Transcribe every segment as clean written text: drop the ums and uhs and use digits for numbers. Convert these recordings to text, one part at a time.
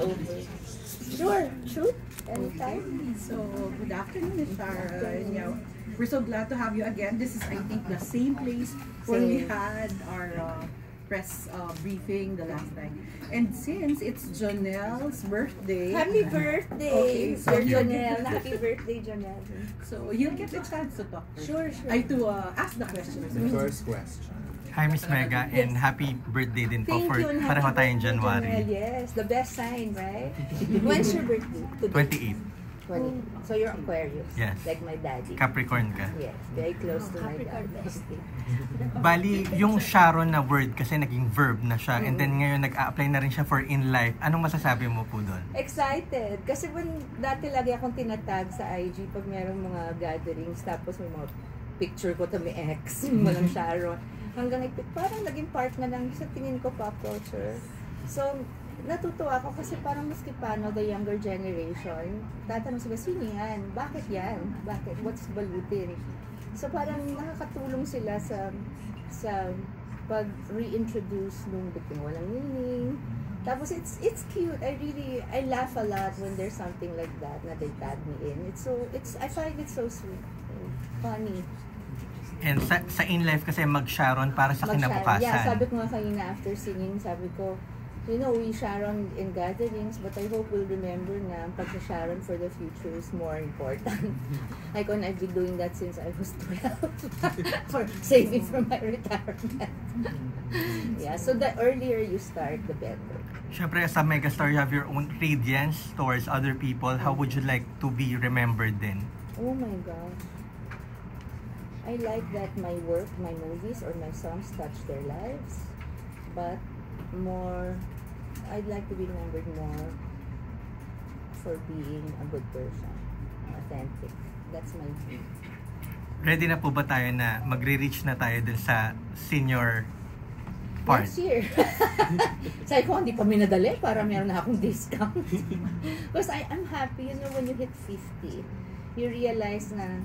over. Sure, shoot, anytime. So, good afternoon, Ms. Shara. We're so glad to have you again. This is, I think, the same place where we had our press briefing the last time. And since it's Jonelle's birthday... Happy birthday, Sir Jonelle. Happy birthday, Jonelle. So, you'll get a chance to talk. Sure. To ask the question. The first question. Hi, Miss Mega, and happy birthday din po. Thank you, and pareho happy tayong birthday, January. Jonelle. Yes, the best sign, right? When's your birthday? Today? 28. 20. So you're Aquarius? Yes. Like my daddy? Capricorn ka. Yes, very close to my dad. Bali, yung Sharon na word kasi naging verb na siya, and then ngayon nag-a-apply na rin siya for in life. Anong masasabi mo po doon? Excited! Kasi dati lagi akong tinatag sa IG pag merong mga gatherings, tapos may mga picture ko to may ex, walang Sharon. Hanggang parang naging part na lang sa tingin ko pop culture. So, natutuwa ako kasi parang maski paano the younger generation, tatanong sila, sino yan? Bakit yan? Bakit? What's balutin? So, parang nakakatulong sila sa pag-reintroduce nung biting walang meaning. Tapos, it's cute. I laugh a lot when there's something like that na they tag me in. I find it so sweet. Funny. And sa in life kasi mag-Sharon para sa kinabukasan. Yeah, sabi ko nga kanina after singing, sabi ko, we Sharon in gatherings, but I hope we'll remember na ang pag-Sharon for the future is more important. Like, I've been doing that since I was 12 for saving for my retirement. Yeah, so the earlier you start, the better. Siyempre, as a megastar, you have your own radiance towards other people. How would you like to be remembered then? Oh my gosh. I like that my work, my movies, or my songs touch their lives, but I'd like to be remembered more for being a good person, authentic. That's my dream. Ready na po ba tayo na magre-reach na tayo dun sa senior part? Next year. Sabi ko, hindi pa minadali para meron na akong discount. Because I'm happy, when you hit 50, you realize na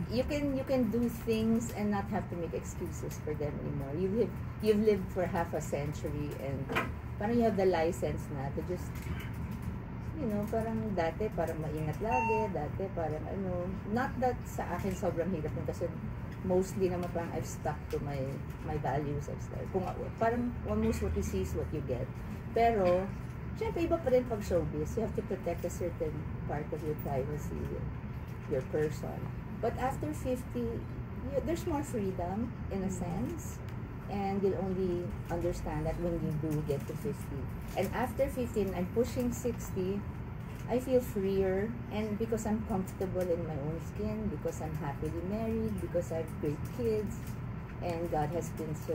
you can do things and not have to make excuses for them anymore. You've lived for half a century and parang you have the license na to just parang dati parang maingat lagi, dati parang not that sa akin sobrang hirap kasi mostly naman parang I've stuck to my values. Parang almost what you see is what you get. Pero syempre iba pa rin pag showbiz. You have to protect a certain part of your privacy, your person. But after 50, there's more freedom in a sense, and you'll only understand that when you do get to 50. And after 50, I'm pushing 60, I feel freer, and because I'm comfortable in my own skin, because I'm happily married, because I have great kids, and God has been so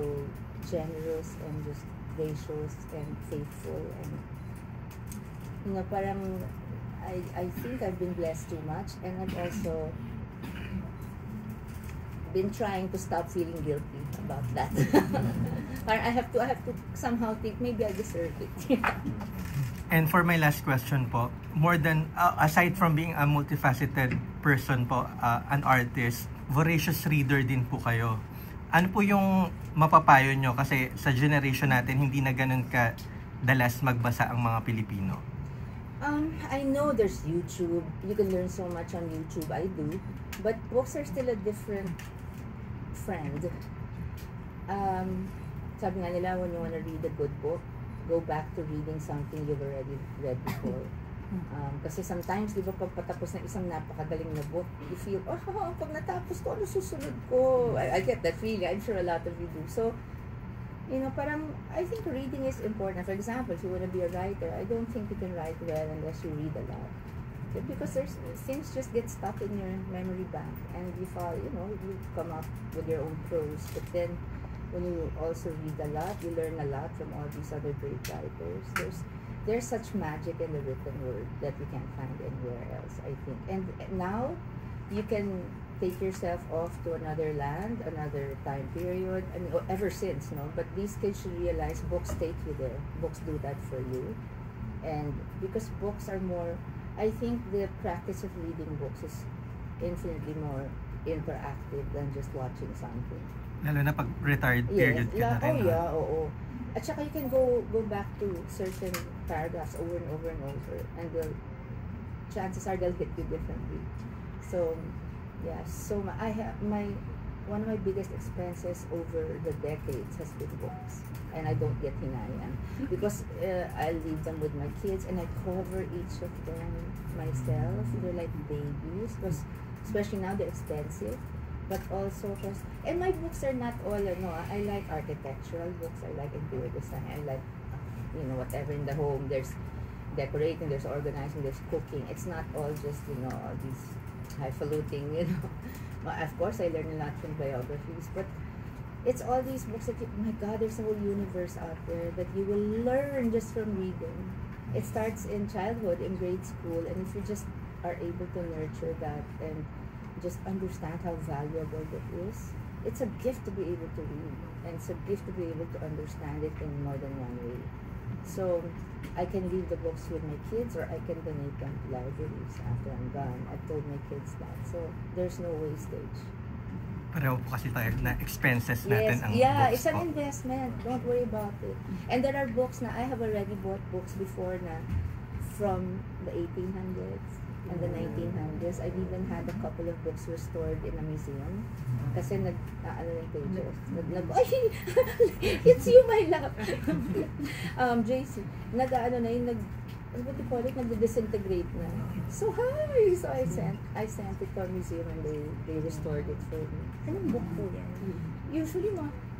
generous and just gracious and faithful, and parang I think I've been blessed too much, and I've also been trying to stop feeling guilty about that. I have to somehow think maybe I deserve it. And for my last question po, more than aside from being a multifaceted person po, an artist, voracious reader din po kayo. Ano po yung mapapayo nyo kasi sa generation natin hindi na ganun ka dalas magbasa ang mga Pilipino? I know there's YouTube. You can learn so much on YouTube. I do. But books are still a different friend. Sabi nga nila, when you want to read a good book, go back to reading something you've already read before. Kasi sometimes, di ba, pag patapos ng isang napakagaling na book, you feel, pag natapos ko, ano susunod ko? I get that feeling. I'm sure a lot of you do. So, parang, I think reading is important. For example, if you want to be a writer, I don't think you can write well unless you read a lot. Because things just get stuck in your memory bank, and you come up with your own prose. But then, when you also read a lot, you learn a lot from all these other great writers. There's such magic in the written word that you can't find anywhere else, I think. And now, you can take yourself off to another land, another time period, ever since, no? But these kids should realize books take you there. Books do that for you. And because books are more, I think the practice of reading books is infinitely more interactive than just watching something. Lalo na pag retired period ka na rin. Oo. At saka you can go back to certain paragraphs over and over and over, and chances are they'll hit you differently. So, yeah. So I have one of my biggest expenses over the decades has been books, and I don't get hinayan because I leave them with my kids, and I cover each of them myself. They're like babies, because especially now they're expensive. But also, and my books are not all, I like architectural books, I like interior design, I like, whatever in the home, there's decorating, there's organizing, there's cooking. It's not all just, all these highfalutin, Of course, I learn a lot from biographies, but it's all these books that, my God, there's a whole universe out there that you will learn just from reading. It starts in childhood, in grade school, and if you just are able to nurture that and just understand how valuable it is. It's a gift to be able to read, and it's a gift to be able to understand it in more than one way. So I can leave the books with my kids, or I can donate them to libraries after I'm gone. I've told my kids that. So there's no wastage. Pareho po kasi tayo na expenses natin ang books it's an investment. Don't worry about it. And there are books na I have already bought books before na from the 1800s. And the 1900s. I've even had a couple of books restored in a museum. Kasi yung pages. It's you, my love. JC. What do you call it? Nag-disintegrate na. So, hi! So, I sent it to a museum, and they restored it for me. Anong book po yan? Usually,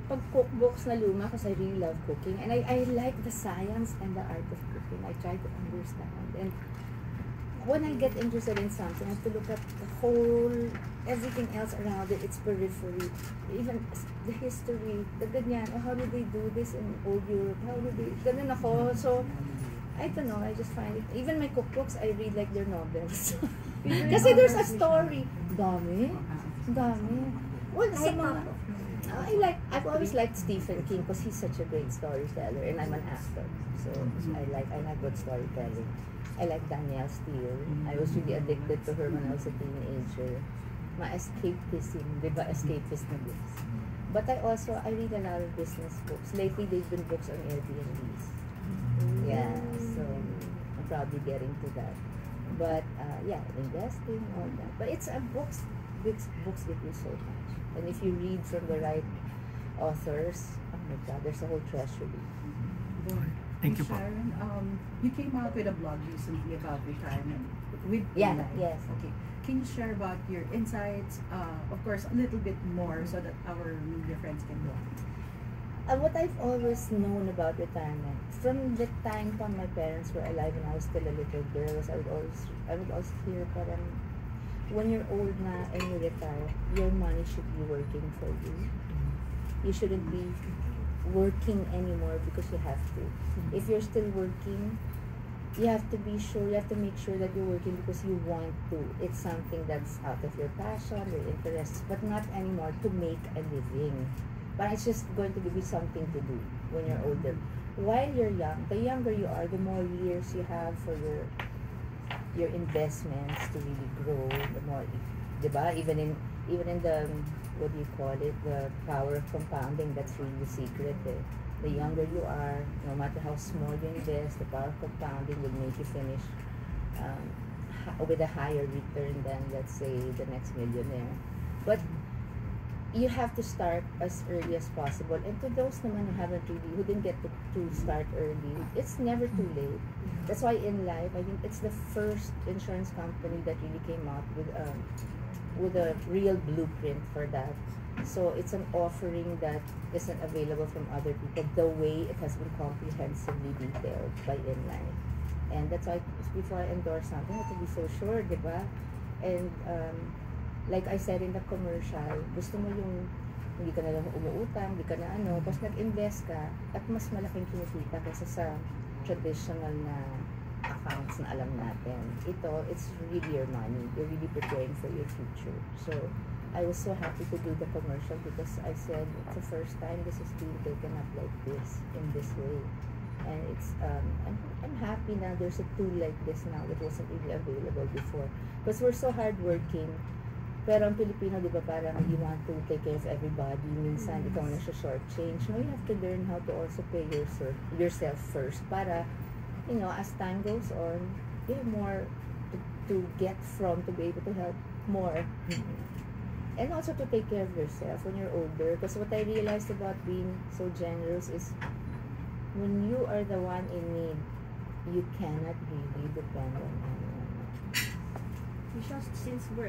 pag cookbooks na luma, because I really love cooking. And I like the science and the art of cooking. I try to understand. And when I get interested in something, I have to look at everything else around it, its periphery, even the history, the ganyan, how did they do this in old Europe, ganun ako. So, I don't know, I just find it, even my cookbooks, I read like their novels. Kasi there's a story. Dami. Well, I've always liked Stephen King because he's such a great storyteller, and I'm an actor. So, I like good storytelling. I like Danielle Steele. I was really addicted to her when I was a teenager. Ma-escapism, di ba? Escapist na books. But I read a lot of business books. Lately, they've been books on Airbnbs. Yeah, so I'm probably getting to that. But, investing, all that. But it's books give you so much. And if you read from the right authors, oh my God, there's a whole treasury. Thank you, Sharon. You came out with a blog recently about retirement. Yes. Okay. Can you share about your insights? Of course, a little bit more so that our media friends can go. What I've always known about retirement, from the time my parents were alive and I was still a little girl, I would always hear parang, when you're old na and you retire, your money should be working for you. You shouldn't be working anymore because you have to. If you're still working, you have to make sure that you're working because you want to. It's something that's out of your passion, your interests, but not anymore to make a living. But it's just going to be something to do when you're older. While you're young, the younger you are, the more years you have for your investments to really grow, the more, diba? Even in the, what do you call it, the power of compounding, that's really the secret. The younger you are, no matter how small you invest, the power of compounding will make you finish with a higher return than, let's say, the next millionaire. But you have to start as early as possible. And to those naman who didn't get to start early, it's never too late. That's why in life, I think it's the first insurance company that really came out with a real blueprint for that. So it's an offering that isn't available from other people, the way it has been comprehensively detailed by Inlife. And that's why before I endorse something, I have to be so sure, diba? And like I said in the commercial, gusto mo yung hindi ka na lang umuutang, hindi ka na tapos nag-invest ka at mas malaking kinikita kaysa sa traditional na accounts na alam natin. Ito, it's really your money. You're really preparing for your future. So, I was so happy to do the commercial because I said it's the first time this is being taken up like this, in this way. And it's, I'm happy now there's a tool like this now that wasn't really available before. Because we're so hardworking. Pero ang Pilipino, di ba, parang you want to take care of everybody. Minsan, ikaw na siya shortchange. No, you have to learn how to also pay yourself first para, you know, as time goes on, you have more to get from to be able to help more. And also to take care of yourself when you're older. Because what I realized about being so generous is when you are the one in need, you cannot really depend on anyone. Since we're